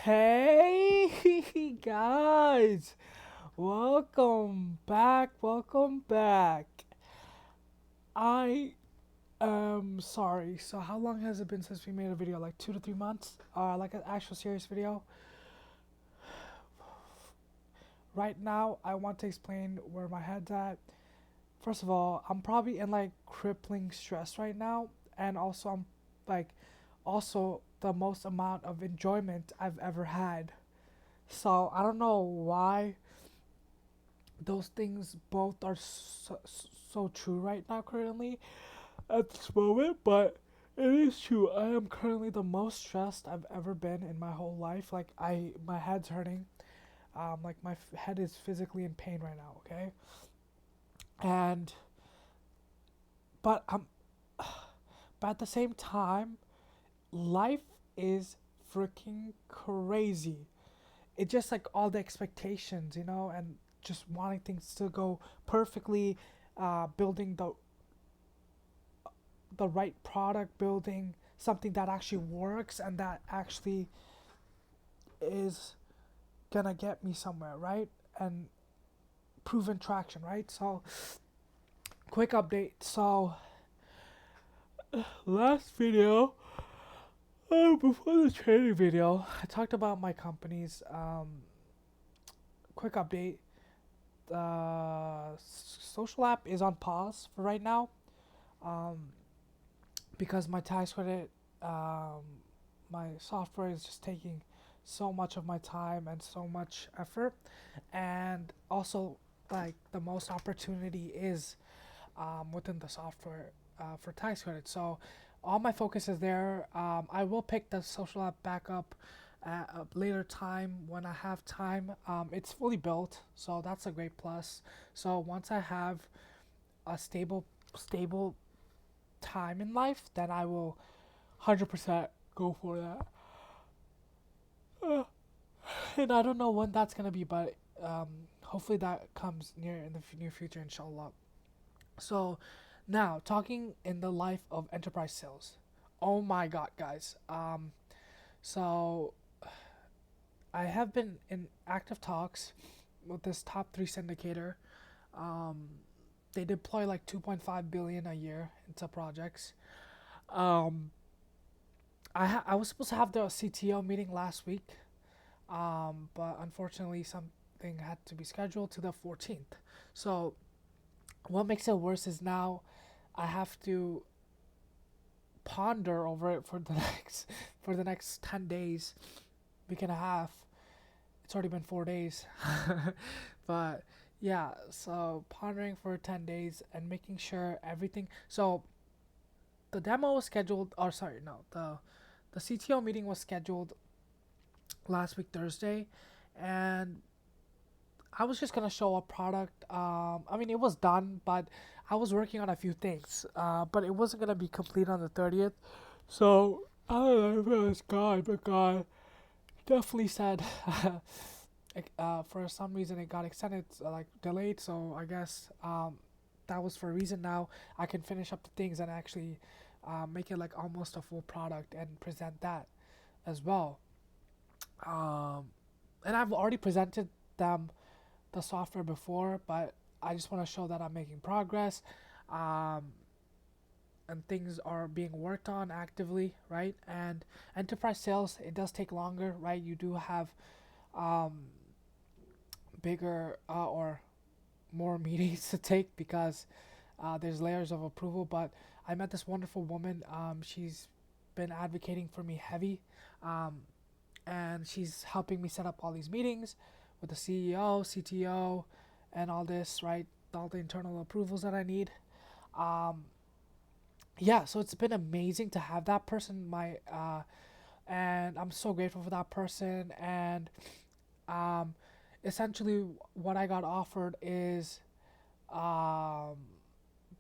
Hey guys, welcome back. I am sorry. So how long has it been since we made a video? Like 2 to 3 months? Like an actual serious video. Right now, I want to explain where my head's at. First of all, I'm probably in like crippling stress right now, and also I'm like, also the most amount of enjoyment I've ever had. So I don't know why those things both are so true right now currently at this moment, but it is true. I am currently the most stressed I've ever been in my whole life. Like my head's hurting. Like my head is physically in pain right now. Okay, and but I'm, but at the same time, life is freaking crazy. It's just like all the expectations, and just wanting things to go perfectly, building the right product, building something that actually works and that actually is gonna get me somewhere, right? And proven traction, right? So, quick update. So, last video, before the training video, I talked about my company's. Quick update. Social app is on pause for right now, um, because my tax credit, um, my software is just taking so much of my time and so much effort, and also like the most opportunity is within the software for tax credit. So all my focus is there. I will pick the social app back up at a later time when I have time. It's fully built, so that's a great plus. So once I have a stable time in life, then I will 100% go for that. Uh, and I don't know when that's gonna be, but hopefully that comes near in the near future, inshallah. So, now talking in the life of enterprise sales. Oh my God, guys. So I have been in active talks with this top three syndicator. Um, they deploy like 2.5 billion a year into projects. Um, I was supposed to have the CTO meeting last week, but unfortunately something had to be scheduled to the 14th. So what makes it worse is now I have to ponder over it for the next 10 days, week and a half. It's already been 4 days. But yeah, so pondering for 10 days and making sure everything. So the demo was scheduled, or sorry, no, the CTO meeting was scheduled last week Thursday, and I was just gonna show a product. I mean, it was done, but I was working on a few things. But it wasn't gonna be complete on the 30th. So I don't know if it was God, but God definitely said, for some reason it got extended, like delayed. So I guess that was for a reason. Now I can finish up the things and actually make it like almost a full product and present that as well. Um, and I've already presented them the software before, but I just want to show that I'm making progress, um, and things are being worked on actively, right? And enterprise sales, it does take longer, right? You do have um, bigger or more meetings to take because there's layers of approval. But I met this wonderful woman. She's been advocating for me heavy, um, and she's helping me set up all these meetings with the CEO, CTO, and all this, right? All the internal approvals that I need. Um, yeah, so it's been amazing to have that person. And I'm so grateful for that person. And um, essentially, what I got offered is um,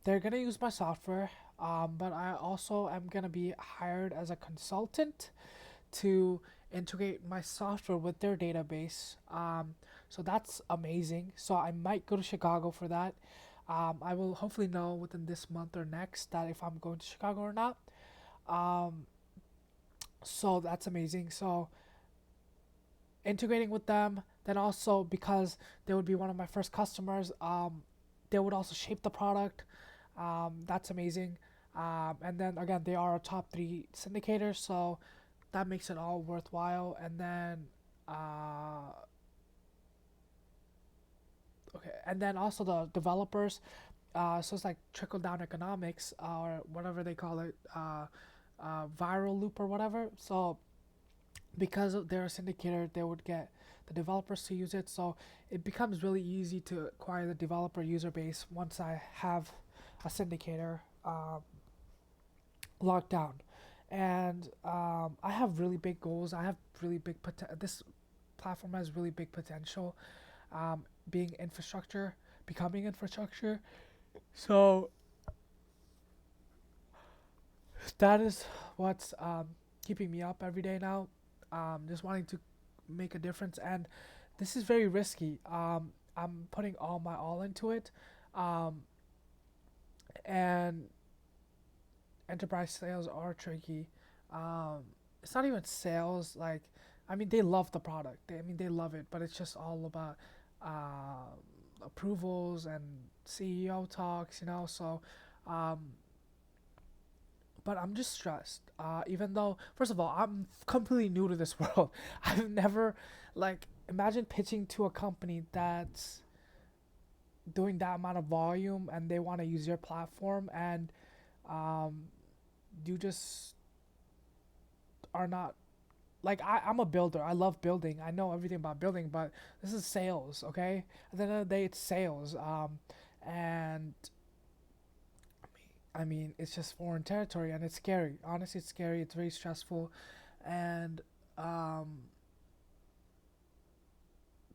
they're gonna use my software, but I also am gonna be hired as a consultant to integrate my software with their database. So that's amazing. So I might go to Chicago for that. I will hopefully know within this month or next that if I'm going to Chicago or not. Um, so that's amazing. So integrating with them. Then also because they would be one of my first customers, they would also shape the product. That's amazing. And then again, they are a top three syndicator, so that makes it all worthwhile. And then, uh, okay, and then also the developers. So it's like trickle down economics or whatever they call it, viral loop or whatever. So because they're a syndicator, they would get the developers to use it. So it becomes really easy to acquire the developer user base once I have a syndicator locked down. And I have really big goals. I have really big this platform has really big potential, being infrastructure, becoming infrastructure. So that is what's keeping me up every day now. Just wanting to make a difference, and this is very risky. I'm putting all my all into it, um, and enterprise sales are tricky. Um, it's not even sales. Like, I mean, they love the product. They love it, but it's just all about uh, approvals and CEO talks. So um, but I'm just stressed. Even though, first of all, I'm completely new to this world. I've never, like, imagine pitching to a company that's doing that amount of volume and they want to use your platform, and um, you just are not. Like, I'm a builder. I love building. I know everything about building, but this is sales, okay? At the end of the day, it's sales. And I mean, it's just foreign territory and it's scary. Honestly, it's scary. It's very stressful, and um,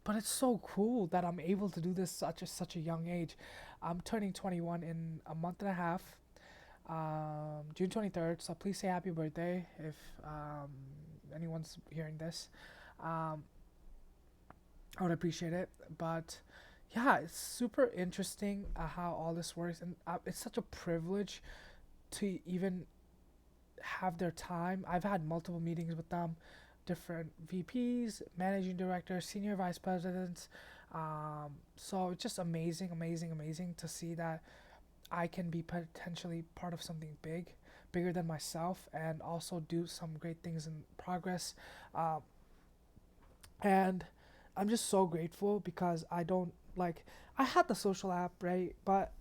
but it's so cool that I'm able to do this such a young age. I'm turning 21 in a month and a half, June 23rd. So please say happy birthday if anyone's hearing this. Um, I would appreciate it. But yeah, it's super interesting how all this works, and it's such a privilege to even have their time. I've had multiple meetings with them, different VPs, managing directors, senior vice presidents. So it's just amazing, amazing, amazing to see that I can be potentially part of something big, bigger than myself, and also do some great things in progress. Um, and I'm just so grateful because I don't like. I had the social app, right? But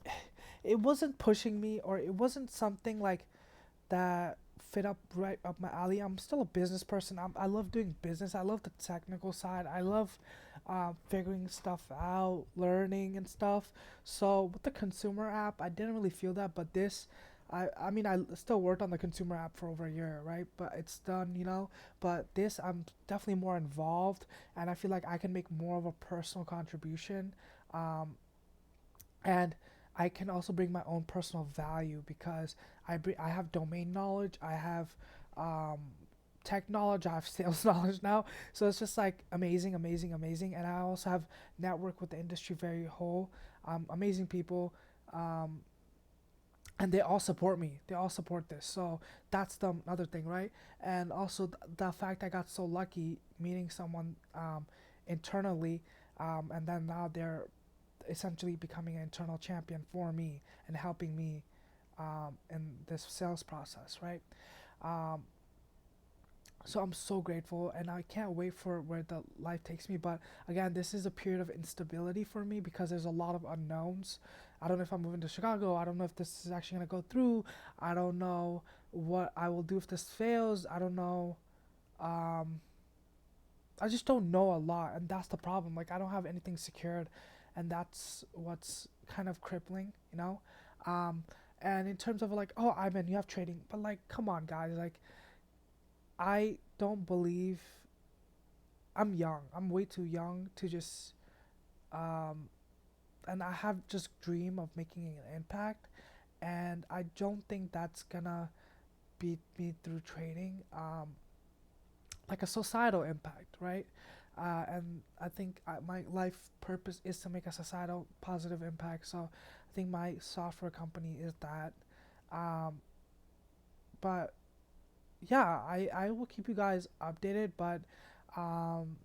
it wasn't pushing me, or it wasn't something like that fit up right up my alley. I'm still a business person. I love doing business. I love the technical side. I love figuring stuff out, learning and stuff. So with the consumer app, I didn't really feel that, but this. I mean, I still worked on the consumer app for over a year, right? But it's done. But this, I'm definitely more involved, and I feel like I can make more of a personal contribution. Um, and I can also bring my own personal value because I have domain knowledge, I have um, tech knowledge, I have sales knowledge now. So it's just like amazing, amazing, amazing. And I also have network with the industry very whole, amazing people, um, and they all support me. They all support this. So that's the other thing, right? And also the fact I got so lucky meeting someone internally, and then now they're essentially becoming an internal champion for me and helping me in this sales process, right? Um, so I'm so grateful, and I can't wait for where the life takes me. But again, this is a period of instability for me because there's a lot of unknowns. I don't know if I'm moving to Chicago. I don't know if this is actually gonna go through. I don't know what I will do if this fails. I don't know. Um, I just don't know a lot, and that's the problem. Like, I don't have anything secured, and that's what's kind of crippling, you know. Um, and in terms of like, oh, I mean, you have trading, but like, come on, guys. Like, I don't believe I'm young. I'm way too young to just, um, and I have just dream of making an impact, and I don't think that's gonna beat me through trading. Like a societal impact, right? And I think my life purpose is to make a societal positive impact. So I think my software company is that. Um, but yeah, I will keep you guys updated. But um,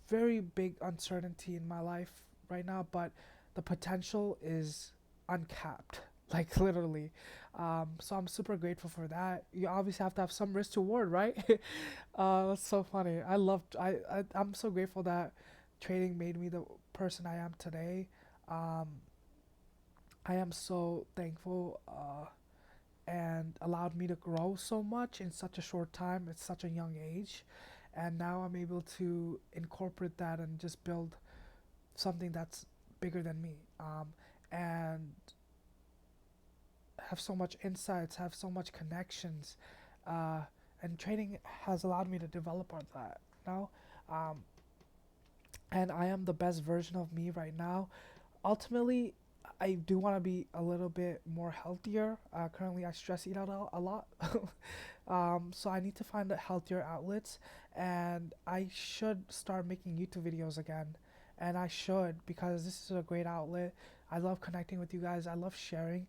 very big uncertainty in my life right now, but the potential is uncapped, like literally. So I'm super grateful for that. You obviously have to have some risk to reward, right? That's so funny. I'm so grateful that trading made me the person I am today. Um, I am so thankful and allowed me to grow so much in such a short time at such a young age. And now I'm able to incorporate that and just build something that's bigger than me. And have so much insights, have so much connections. Uh, and trading has allowed me to develop on that, you know? Um, and I am the best version of me right now. Ultimately, I do want to be a little bit more healthier. Currently, I stress eat out a lot. So I need to find healthier outlets, and I should start making YouTube videos again. And I should, because this is a great outlet. I love connecting with you guys. I love sharing.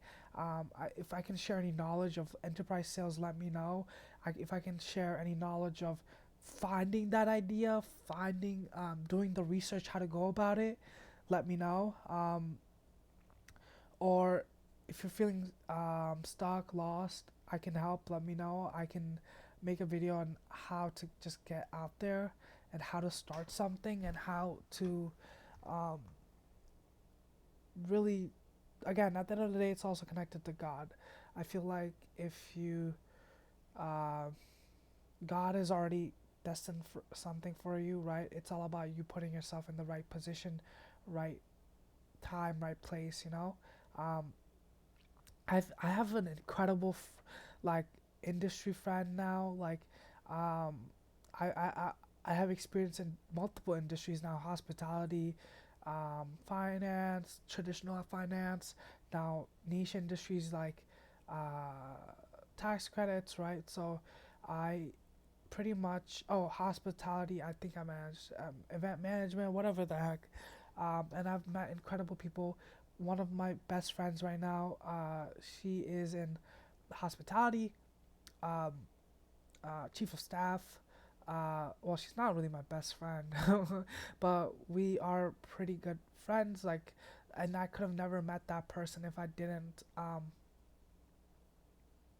If I can share any knowledge of enterprise sales, let me know. If I can share any knowledge of finding that idea, doing the research how to go about it, let me know. Or if you're feeling stuck, lost, I can help. Let me know. I can make a video on how to just get out there and how to start something and how to um, really, again, at the end of the day, it's also connected to God. I feel like if you, uh, God is already destined for something for you, right? It's all about you putting yourself in the right position, right time, right place, you know? Um, I have an incredible like industry friend now. Like, um, I, I, I I have experience in multiple industries now: hospitality, finance, traditional finance, now niche industries like tax credits, right? So, I pretty much hospitality. I think I managed event management, whatever the heck. And I've met incredible people. One of my best friends right now, she is in hospitality, um, chief of staff. Well, she's not really my best friend, but we are pretty good friends. Like, and I could have never met that person if I didn't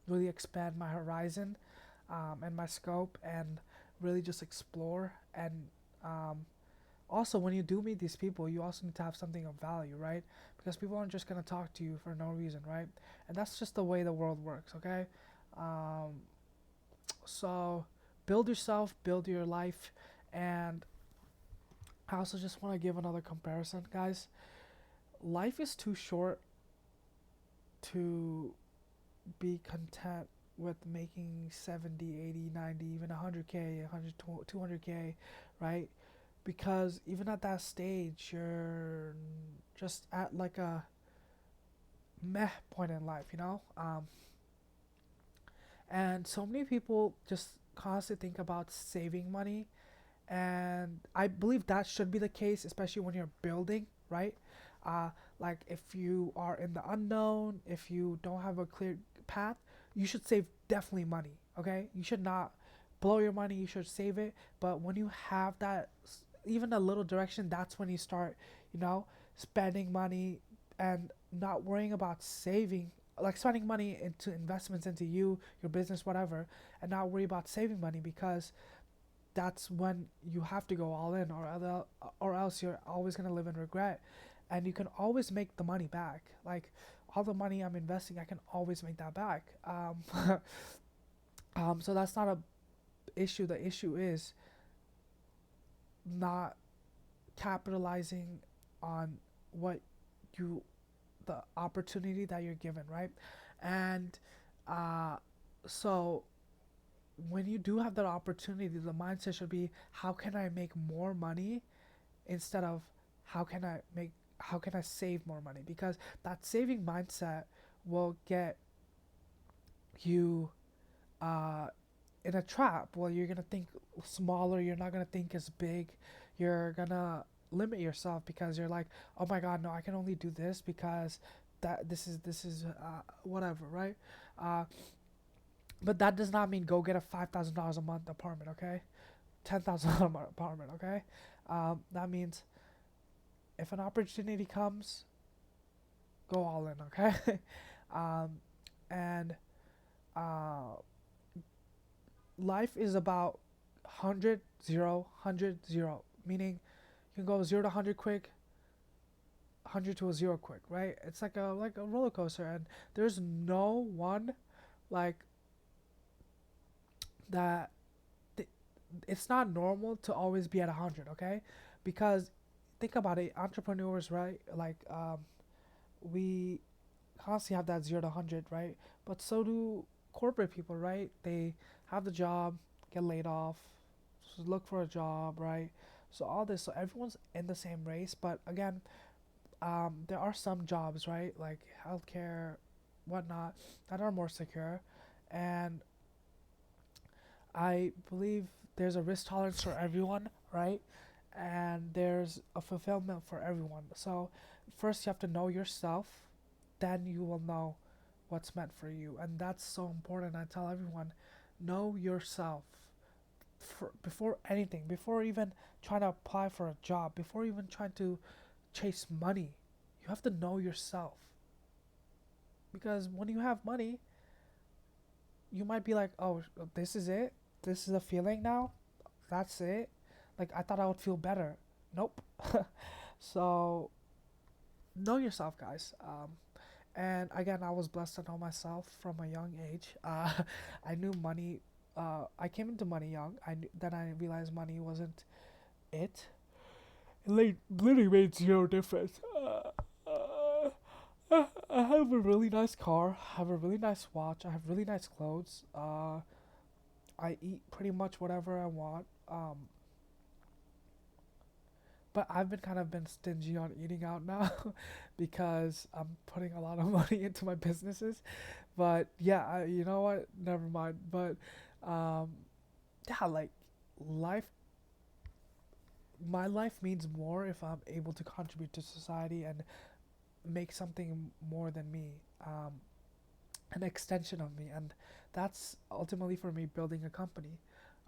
really expand my horizon and my scope and really just explore. And um, also, when you do meet these people, you also need to have something of value, right? Because people aren't just going to talk to you for no reason, right? And that's just the way the world works, okay? Um, so build yourself, build your life. And I also just want to give another comparison, guys. Life is too short to be content with making 70, 80, 90, even 100K, 100, 200K, right? Because even at that stage, you're just at like a meh point in life, you know? And so many people just constantly think about saving money. And I believe that should be the case, especially when you're building, right? Uh, like if you are in the unknown, if you don't have a clear path, you should save definitely money, okay? You should not blow your money, you should save it. But when you have that, even a little direction, that's when you start, spending money and not worrying about saving, like spending money into investments into you, your business, whatever, and not worry about saving money because that's when you have to go all in, or else you're always going to live in regret. And you can always make the money back. Like all the money I'm investing, I can always make that back. So that's not a issue. The issue is not capitalizing on what you the opportunity that you're given, right? And uh, so when you do have that opportunity, the mindset should be, how can I make more money instead of how can I make how can I save more money? Because that saving mindset will get you uh, in a trap. Well, you're gonna think smaller. You're not gonna think as big. You're gonna limit yourself because you're like, oh my God, no, I can only do this because this is whatever, right? Uh, but that does not mean go get a $5,000 a month apartment, okay? $10,000 apartment. Okay, that means if an opportunity comes, go all in. Okay, um, and uh, life is about 100 0 100 0, meaning you can go 0 to 100 quick, 100 to a 0 quick, right? It's like a roller coaster, and there's no one like that. It's not normal to always be at 100, okay? Because think about it, entrepreneurs, right? Like we constantly have that 0 to 100, right? But so do corporate people, right? They have the job, get laid off, look for a job, right? So all this, so everyone's in the same race. But again, there are some jobs, right, like healthcare, whatnot, that are more secure, and I believe there's a risk tolerance for everyone, right? And there's a fulfillment for everyone. So first you have to know yourself, then you will know what's meant for you, and that's so important. I tell everyone, know yourself before anything, before even trying to apply for a job, before even trying to chase money. You have to know yourself, because when you have money, you might be like, oh, this is it. This is a feeling now. That's it. Like, I thought I would feel better. Nope. So know yourself, guys. And again, I was blessed to know myself from a young age. I knew money. I came into money young. Then I realized money wasn't it. It like literally made zero difference. I have a really nice car. I have a really nice watch. I have really nice clothes. I eat pretty much whatever I want. But I've been stingy on eating out now because I'm putting a lot of money into my businesses. But yeah, you know what? Never mind. But um, yeah, like life, my life means more if I'm able to contribute to society and make something more than me, an extension of me, and that's ultimately for me building a company,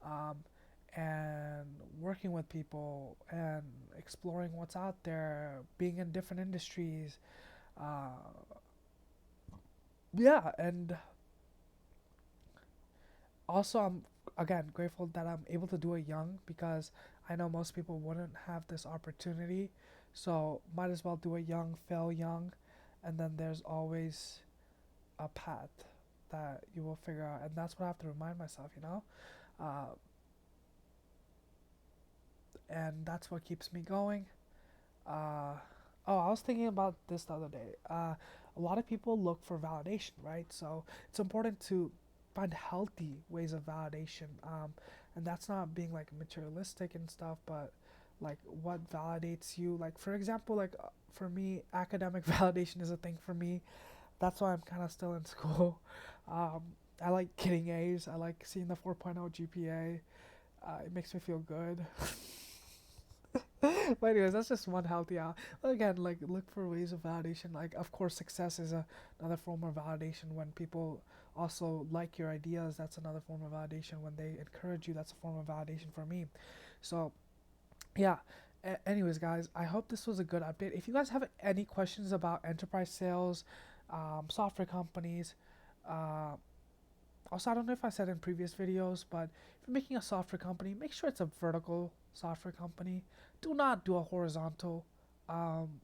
um, and working with people and exploring what's out there, being in different industries. Uh, yeah, and also I'm again grateful that I'm able to do it young, because I know most people wouldn't have this opportunity, so might as well do it young, fail young, and then there's always a path that you will figure out, and that's what I have to remind myself, uh, and that's what keeps me going. uh, oh, I was thinking about this the other day. A lot of people look for validation, right? So it's important to find healthy ways of validation, and that's not being like materialistic and stuff, but like what validates you. Like for example, like for me, academic validation is a thing for me. That's why I'm kind of still in school. Um, I like getting A's. I like seeing the 4.0 GPA. It makes me feel good. But anyways, that's just one healthy out. Again, like look for ways of validation. Like of course, success is another form of validation. When people also like your ideas, that's another form of validation. When they encourage you, that's a form of validation for me. So yeah. Anyways, guys, I hope this was a good update. If you guys have any questions about enterprise sales, software companies, uh, also, I don't know if I said in previous videos, but if you're making a software company, make sure it's a vertical software company. Do not do a horizontal. Um,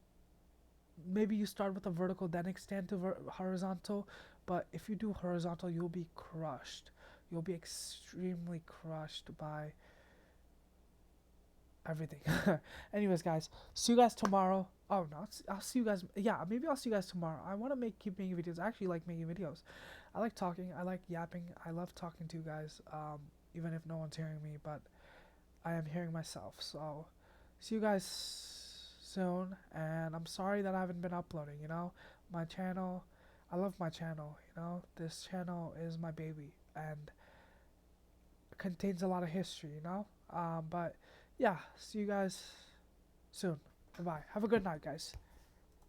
Maybe you start with a vertical, then extend to horizontal. But if you do horizontal, you'll be crushed. You'll be extremely crushed by everything. Anyways, guys, see you guys tomorrow. Oh no, I'll see you guys. Yeah, maybe I'll see you guys tomorrow. I want to keep making videos. I actually like making videos. I like talking. I like yapping. I love talking to you guys. Even if no one's hearing me, but I am hearing myself. So, see you guys soon. And I'm sorry that I haven't been uploading. My channel. I love my channel. This channel is my baby and contains a lot of history. But yeah, see you guys soon. Bye. Have a good night, guys.